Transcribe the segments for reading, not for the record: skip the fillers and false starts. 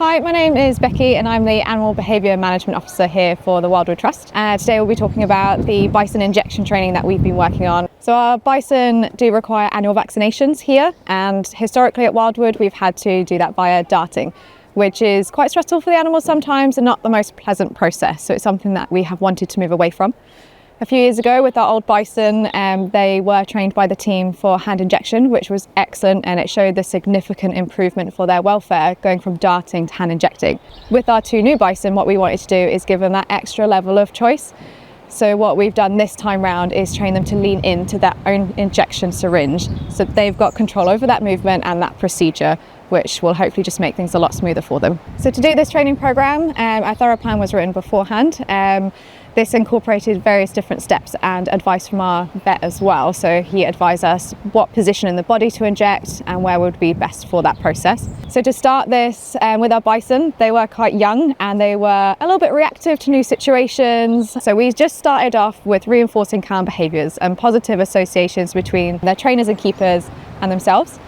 Hi, my name is Becky and I'm the Animal Behaviour Management Officer here for the Wildwood Trust. Today we'll be talking about the bison injection training that we've been working on. So our bison do require annual vaccinations here, and historically at Wildwood we've had to do that via darting, which is quite stressful for the animals sometimes and not the most pleasant process. So it's something that we have wanted to move away from. A few years ago with our old bison, they were trained by the team for hand injection, which was excellent, and it showed the significant improvement for their welfare going from darting to hand injecting. With our two new bison, what we wanted to do is give them that extra level of choice. So what we've done this time round is train them to lean into their own injection syringe, so they've got control over that movement and that procedure, which will hopefully just make things a lot smoother for them. So to do this training program, a thorough plan was written beforehand. This incorporated various different steps and advice from our vet as well. So he advised us what position in the body to inject and where would be best for that process. So to start this with our bison, they were quite young and they were a little bit reactive to new situations. So we just started off with reinforcing calm behaviours and positive associations between their trainers and keepers and themselves.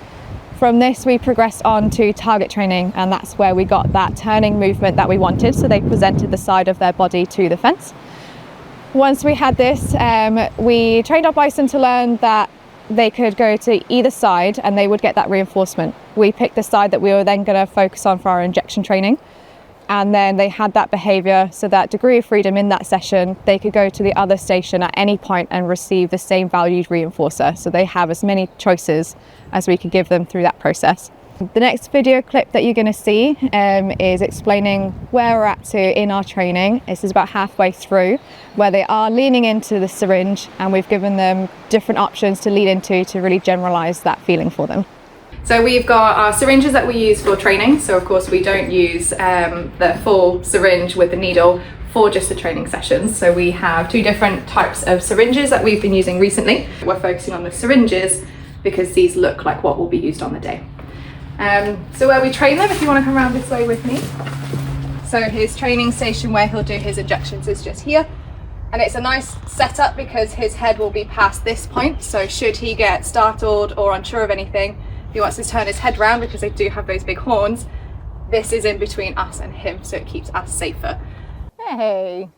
From this we progressed on to target training, and that's where we got that turning movement that we wanted, so they presented the side of their body to the fence. Once we had this, we trained our bison to learn that they could go to either side and they would get that reinforcement. We picked the side that we were then going to focus on for our injection training, and then they had that behaviour, so that degree of freedom in that session, they could go to the other station at any point and receive the same valued reinforcer, so they have as many choices as we could give them through that process. The next video clip that you're going to see is explaining where we're at to in our training. This is about halfway through, where they are leaning into the syringe, and we've given them different options to lean into to really generalise that feeling for them. So we've got our syringes that we use for training. So of course we don't use the full syringe with the needle for just the training sessions. So we have two different types of syringes that we've been using recently. We're focusing on the syringes because these look like what will be used on the day. So where we train them, if you want to come around this way with me. So his training station where he'll do his injections is just here. And it's a nice setup because his head will be past this point. So should he get startled or unsure of anything, he wants to turn his head round because they do have those big horns. This is in between us and him, so it keeps us safer. Hey!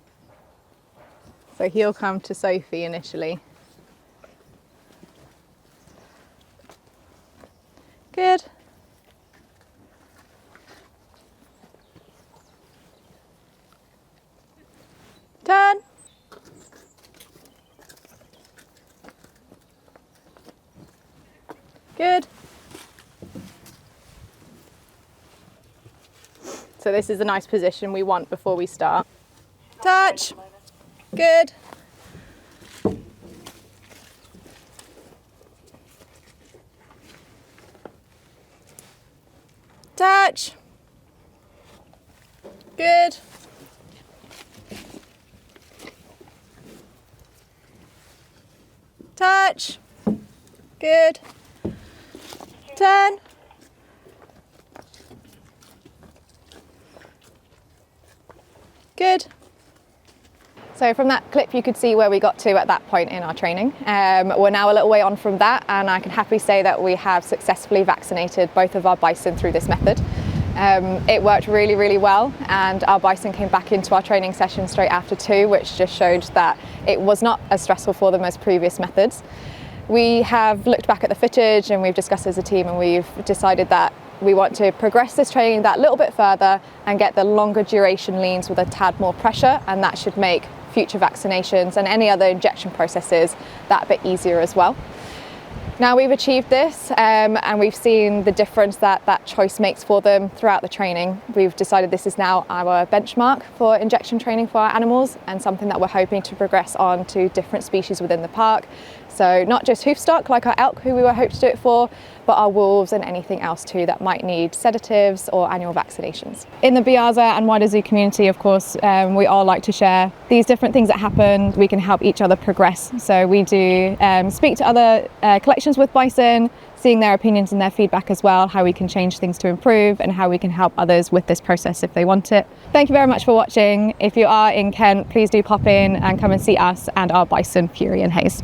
So he'll come to Sophie initially. Good. Turn. Good. So this is a nice position we want before we start. Touch. Good. Touch. Good. Touch. Good. Turn. Good. So from that clip you could see where we got to at that point in our training. We're now a little way on from that, and I can happily say that we have successfully vaccinated both of our bison through this method. It worked really, really well, and our bison came back into our training session straight after too, which just showed that it was not as stressful for them as previous methods. We have looked back at the footage and we've discussed as a team, and we've decided that we want to progress this training that little bit further and get the longer duration leans with a tad more pressure, and that should make future vaccinations and any other injection processes that bit easier as well. Now we've achieved this and we've seen the difference that that choice makes for them throughout the training. We've decided this is now our benchmark for injection training for our animals, and something that we're hoping to progress on to different species within the park. So not just hoof stock like our elk, who we were hoping to do it for, but our wolves and anything else too that might need sedatives or annual vaccinations. In the Behaviour and wider zoo community, of course, we all like to share these different things that happen. We can help each other progress. So we do speak to other collections with bison, seeing their opinions and their feedback as well, how we can change things to improve and how we can help others with this process if they want it. Thank you very much for watching. If you are in Kent, please do pop in and come and see us and our bison, Fury and Hayes.